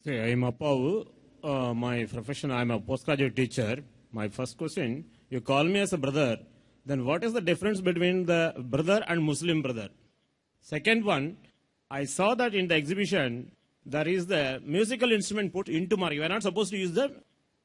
See, I'm Appavu. My profession, I'm a postgraduate teacher. My first question, you call me as a brother, then what is the difference between the brother and Muslim brother? Second one, I saw that in the exhibition, there is the musical instrument put into Mari. We are not supposed to use the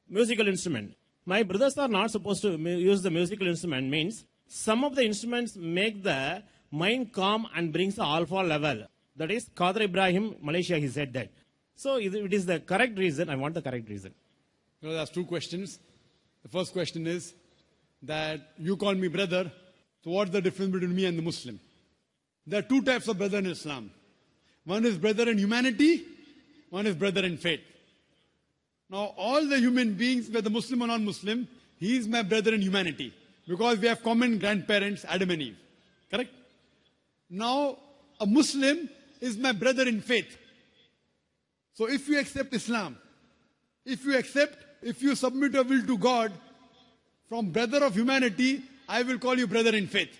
musical instrument. My brothers are not supposed to use the musical instrument, means some of the instruments make the mind calm and brings the alpha level. That is, Qadr Ibrahim, Malaysia, he said that. So if it is the correct reason, I want the correct reason. That's two questions. The first question is that you call me brother, so what's the difference between me and the Muslim? There are two types of brother in Islam. One is brother in humanity, one is brother in faith. Now all the human beings, whether Muslim or non-Muslim, he is my brother in humanity. Because we have common grandparents, Adam and Eve. Correct? Now a Muslim is my brother in faith. So if you accept Islam, if you submit your will to God, from brother of humanity, I will call you brother in faith.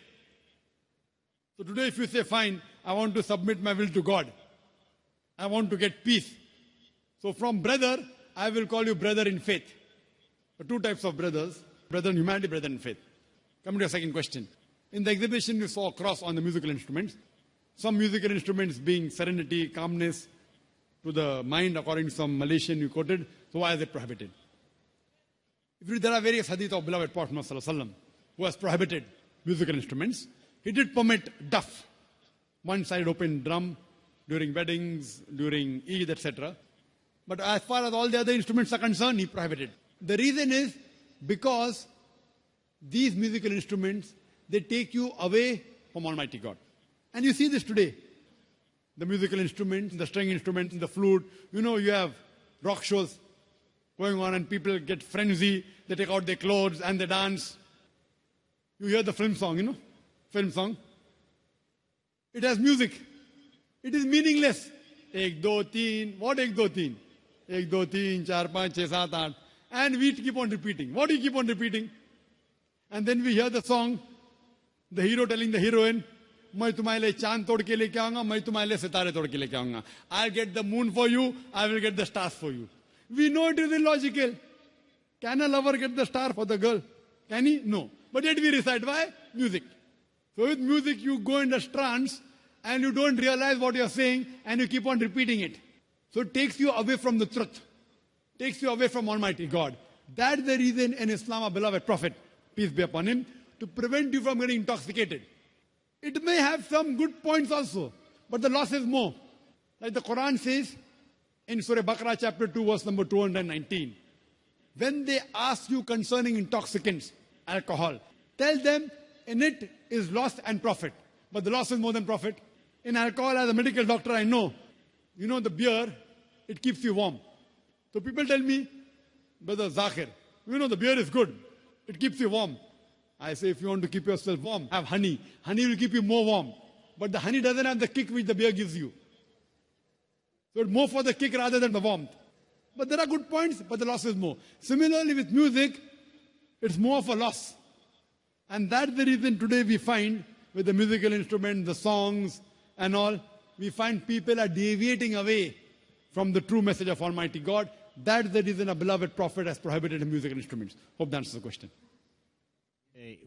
So today if you say, fine, I want to submit my will to God. I want to get peace. So from brother, I will call you brother in faith. The two types of brothers, brother in humanity, brother in faith. Coming to your second question. In the exhibition, you saw a cross on the musical instruments. Some musical instruments being serenity, calmness to the mind, according to some Malaysian you quoted. So why is it prohibited? There are various hadith of beloved Prophet Muhammad who has prohibited musical instruments. He did permit duff, one-sided open drum, during weddings, during Eid, etc. But as far as all the other instruments are concerned, he prohibited. The reason is because these musical instruments, they take you away from Almighty God. And you see this today. The musical instruments, the string instruments, the flute. You know, you have rock shows going on and people get frenzy. They take out their clothes and they dance. You hear the film song, you know, film song. It has music. It is meaningless. Ek, do, teen. What ek, do, teen? Ek, do, teen, char, panch, chhe, saat, aath. And we keep on repeating. What do you keep on repeating? And then we hear the song, the hero telling the heroine, मैं तुम्हारे लिए चांद तोड़ के लेके आऊंगा, मैं तुम्हारे लिए सितारे तोड़ के लेके आऊंगा. I'll get the moon for you, I will get the stars for you. We know it is illogical. Can a lover get the star for the girl? Can he? No. But yet we recite. Why? Music. So with music you go in a trance and you don't realize what you're saying and you keep on repeating it. So it takes you away from the truth. Takes you away from Almighty God. That's the reason in Islam, our beloved Prophet, peace be upon him, to prevent you from getting intoxicated. It may have some good points also, but the loss is more. Like the Quran says in Surah Baqarah chapter 2 verse number 219. When they ask you concerning intoxicants, alcohol, tell them in it is loss and profit. But the loss is more than profit. In alcohol, as a medical doctor, I know, you know the beer, it keeps you warm. So people tell me, Brother Zakir, you know the beer is good. It keeps you warm. I say, if you want to keep yourself warm, have honey. Honey will keep you more warm. But the honey doesn't have the kick which the beer gives you. So it's more for the kick rather than the warmth. But there are good points, but the loss is more. Similarly with music, it's more of a loss. And that's the reason today we find, with the musical instruments, the songs and all, we find people are deviating away from the true message of Almighty God. That's the reason a beloved Prophet has prohibited musical instruments. Hope that answers the question.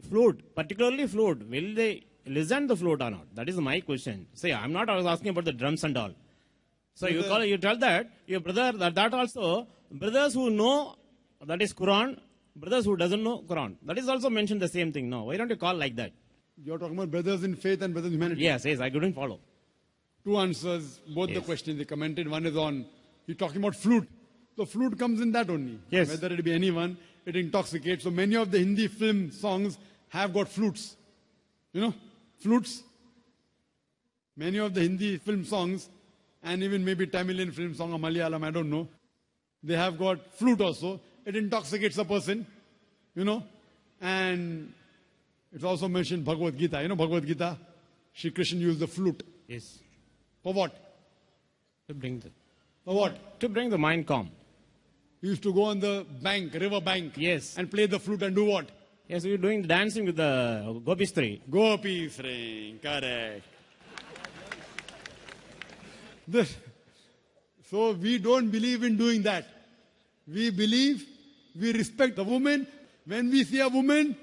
Flute, particularly flute, will they listen the flute or not? That is my question. Say, I'm not always asking about the drums and all. So you tell that, your brother, that also, brothers who know that is Quran, brothers who doesn't know Quran. That is also mentioned the same thing. No, why don't you call like that? You're talking about brothers in faith and brothers in humanity? Yes, I couldn't follow. Two answers, both the questions they commented. One is on, you're talking about flute. So flute comes in that only. Yes. Whether it be anyone, it intoxicates. So many of the Hindi film songs have got flutes. You know, flutes. Many of the Hindi film songs, and even maybe Tamilian film song or Malayalam, I don't know, they have got flute also. It intoxicates a person, you know. And it's also mentioned Bhagavad Gita. You know Bhagavad Gita? Shri Krishna used the flute. Yes. For what? To bring the... For what? To bring the mind calm. He used to go on the bank, river bank. Yes. And play the flute and do what? Yes, we're doing dancing with the Gopistri. Gopistri, correct. So we don't believe in doing that. We believe, we respect the woman. When we see a woman,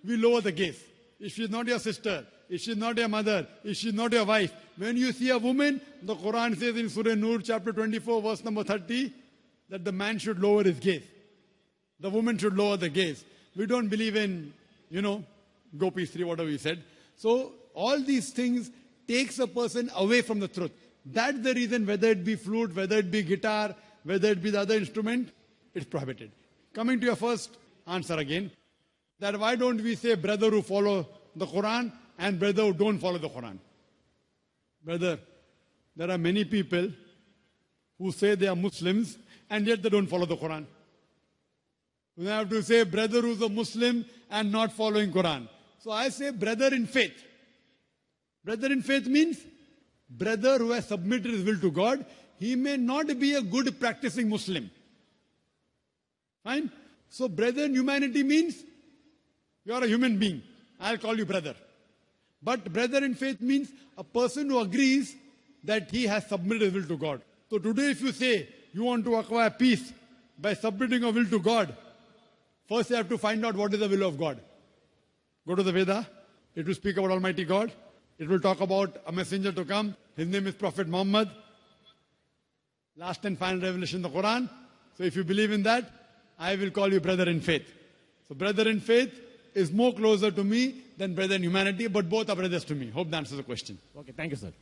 we lower the gaze. If she's not your sister, if she's not your mother, if she's not your wife, when you see a woman, the Quran says in Surah Nur, chapter 24, verse number 30, that the man should lower his gaze. The woman should lower the gaze. We don't believe in, Gopi Sri, whatever we said. So all these things takes a person away from the truth. That's the reason, whether it be flute, whether it be guitar, whether it be the other instrument, it's prohibited. Coming to your first answer again, that why don't we say brother who follow the Quran and brother who don't follow the Quran? Brother, there are many people who say they are Muslims and yet they don't follow the Quran. We have to say brother who's a Muslim and not following Quran. So I say brother in faith. Brother in faith means brother who has submitted his will to God. He may not be a good practicing Muslim. Fine? So brother in humanity means you are a human being. I'll call you brother. But brother in faith means a person who agrees that he has submitted his will to God. So today if you say you want to acquire peace by submitting your will to God, first you have to find out what is the will of God. Go to the Veda. It will speak about Almighty God. It will talk about a messenger to come. His name is Prophet Muhammad. Last and final revelation in the Quran. So if you believe in that, I will call you brother in faith. So brother in faith is more closer to me than brother in humanity, but both are brothers to me. Hope that answers the question. Okay, thank you, sir.